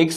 x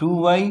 2y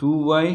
2y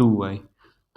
2y،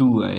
2y،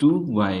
2y۔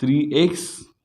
3x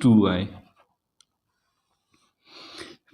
2y۔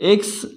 x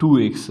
2x،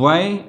y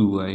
2y۔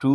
2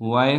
y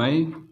y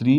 3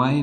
y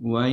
y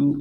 2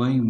y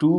2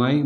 y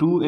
2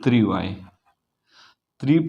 3y، 3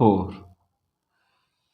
4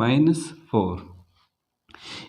-4.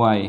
y،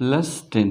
+10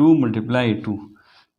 2 × 2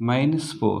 -4.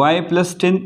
y +10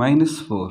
-4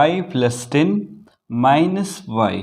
y +10 -y.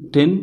10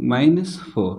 -4.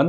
1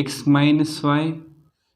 x - y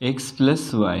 x + y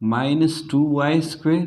-2y²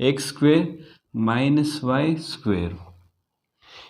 x² -y².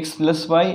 x + y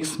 x -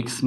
x - y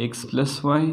x + y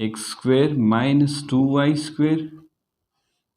-x² -2y²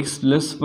x + y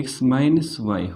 x - y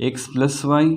x + y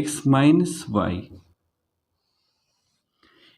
x - y.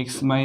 x - y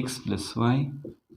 x + y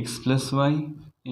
x + y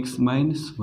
x - y.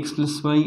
x + y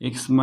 x - y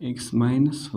x - y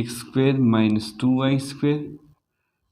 x² -2y²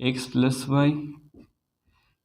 x + y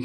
x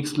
x +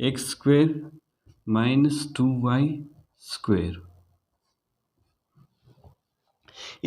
x² -2y².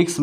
x - y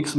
x -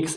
x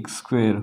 x²،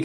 x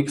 x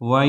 y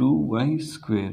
2y²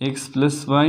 x + y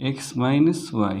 x - y.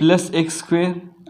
+x²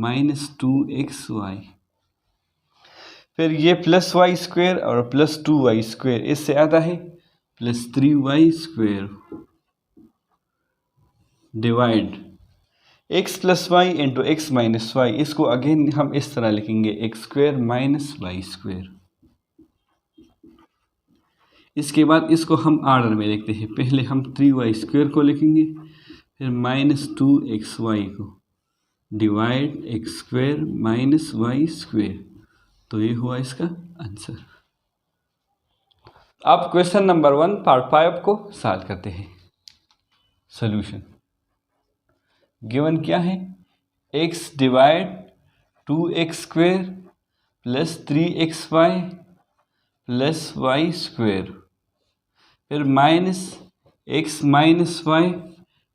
minus 2xy। फिर ये plus y square और plus 2y square, इससे आता है plus 3y square divide x plus y into x minus y. इसको again हम इस तरह लिखेंगे x square minus y square. इसके बाद इसको हम आर्डर में लिखते हैं। पहले हम 3y स्क्वेयर को लिखेंगे, फिर माइनस 2xy को divide x square minus y square. तो ये हुआ इसका आंसर। अब क्वेश्चन नंबर 1 पार्ट 5 को सॉल्व करते हैं। सॉल्यूशन गिवन क्या है, x divide 2x square plus 3xy plus y square, फिर minus x minus y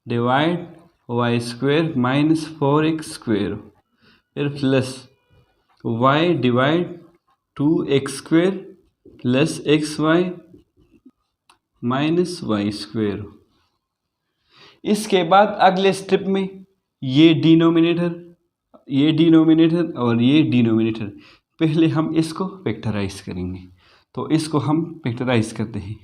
divide y square minus 4x square, फिर plus y divide 2x square plus xy minus y square. इसके बाद अगले step में ये denominator और ये denominator, पहले हम इसको फैक्टराइज करेंगे। तो इसको हम फैक्टराइज करते हैं।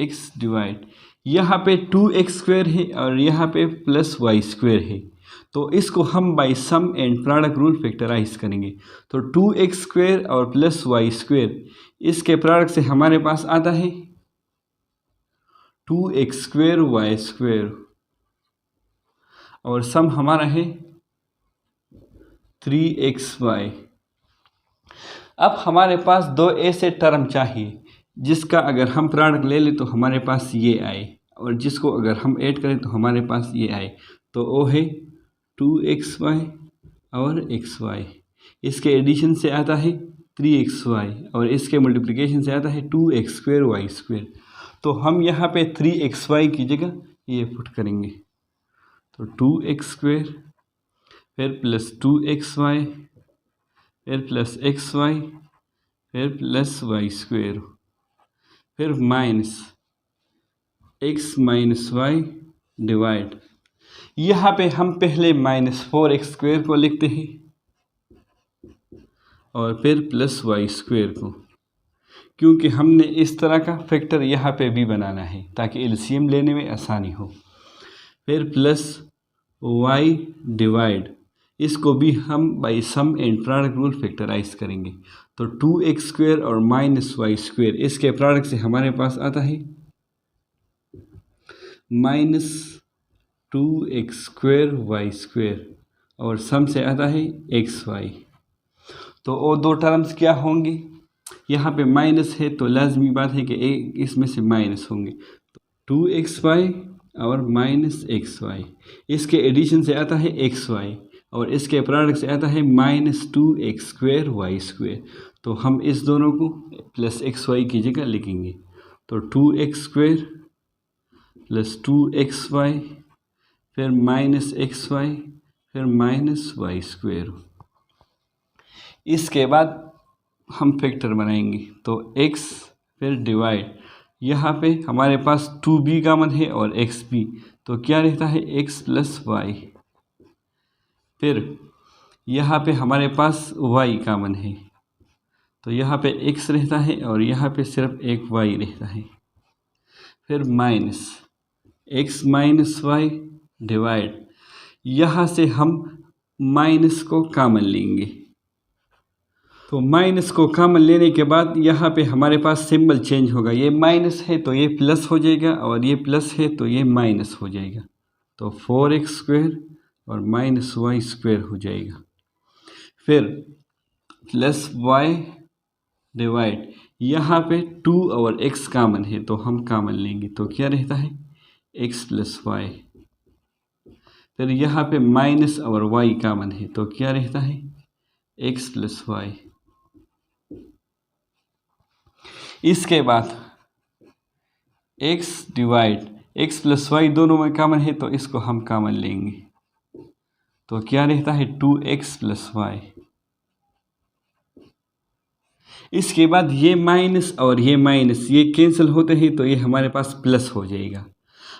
x डिवाइड, यहाँ पे 2x स्क्वेयर है और यहाँ पे प्लस वाई स्क्वेयर है, तो इसको हम by sum and product rule factorise करेंगे। तो 2x स्क्वेयर और प्लस वाई स्क्वेयर, इसके प्रोडक्ट से हमारे पास आता है 2x स्क्वेयर वाई स्क्वेयर और सम हमारा है 3xy। अब हमारे पास दो ऐसे टर्म चाहिए जिसका अगर हम प्रोडक्ट ले लें तो हमारे पास ये आए, और जिसको अगर हम ऐड करें तो हमारे पास ये आए। तो वो है 2xy और xy। इसके एडिशन से आता है 3xy और इसके मल्टीप्लिकेशन से आता है 2x स्क्वेयर वाई स्क्वेयर। तो हम यहाँ पे 3xy की जगह ये पुट करेंगे। तो 2x स्क्वेयर फिर प्लस 2xy फिर प्लस xy फिर प्लस वाई स्क्वेयर, फिर minus x minus y divide, यहाँ पे हम पहले माइनस 4x स्क्वेयर को लिखते हैं और फिर प्लस वाई स्क्वेयर को, क्योंकि हमने इस तरह का फैक्टर यहाँ पे भी बनाना है ताकि एलसीएम लेने में आसानी हो। फिर प्लस y डिवाइड, इसको भी हम by sum and product rule factorise करेंगे। तो 2x स्क्वेयर और माइनस वाई स्क्वेयर, इसके प्रोडक्ट से हमारे पास आता है minus 2x square Y square और सम से आता है xy। तो वो दो टर्म्स क्या होंगे, यहाँ पे माइनस है तो लाजमी बात है कि इसमें से माइनस होंगे। तो 2xy और माइनस xy, इसके एडिशन से आता है xy और इसके प्रोडक्ट से आता है minus 2x square Y square. तो हम इस दोनों को प्लस xy की जगह लिखेंगे। तो 2x स्क्वेयर प्लस 2xy फिर माइनस xy फिर माइनस वाई स्क्वेयर। इसके बाद हम फैक्टर बनाएंगे। तो x फिर डिवाइड, यहाँ पे हमारे पास 2b कॉमन है और xb, तो क्या रहता है x प्लस वाई। फिर यहाँ पे हमारे पास y कॉमन है, तो यहाँ पे x रहता है और यहाँ पे सिर्फ एक y रहता है। फिर minus x minus y divide, यहाँ से हम माइनस को कॉमन लेंगे। तो माइनस को कॉमन लेने के बाद यहाँ पे हमारे पास सिंबल चेंज होगा, ये माइनस है तो ये प्लस हो जाएगा और ये प्लस है तो ये माइनस हो जाएगा। तो 4x स्क्वेयर और माइनस वाई स्क्वेयर हो जाएगा। फिर प्लस वाई डिवाइड, यहाँ पे 2 और x कॉमन है तो हम कॉमन लेंगे, तो क्या रहता है x प्लस वाई। फिर यहाँ पे माइनस और y कॉमन है तो क्या रहता है x प्लस वाई। इसके बाद x divide x plus y दोनों में कॉमन है तो इसको हम कॉमन लेंगे, तो क्या रहता है 2x प्लस वाई। इसके बाद ये माइनस और ये माइनस ये कैंसिल होते हैं तो ये हमारे पास प्लस हो जाएगा।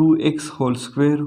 2x²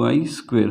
y²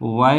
y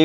a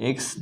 x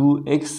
2x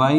y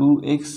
2x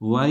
y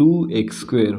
2x²،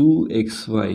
2xy،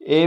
a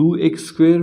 2x²،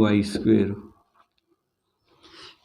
y²،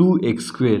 2x²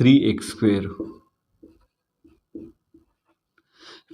3x²،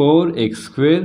4x²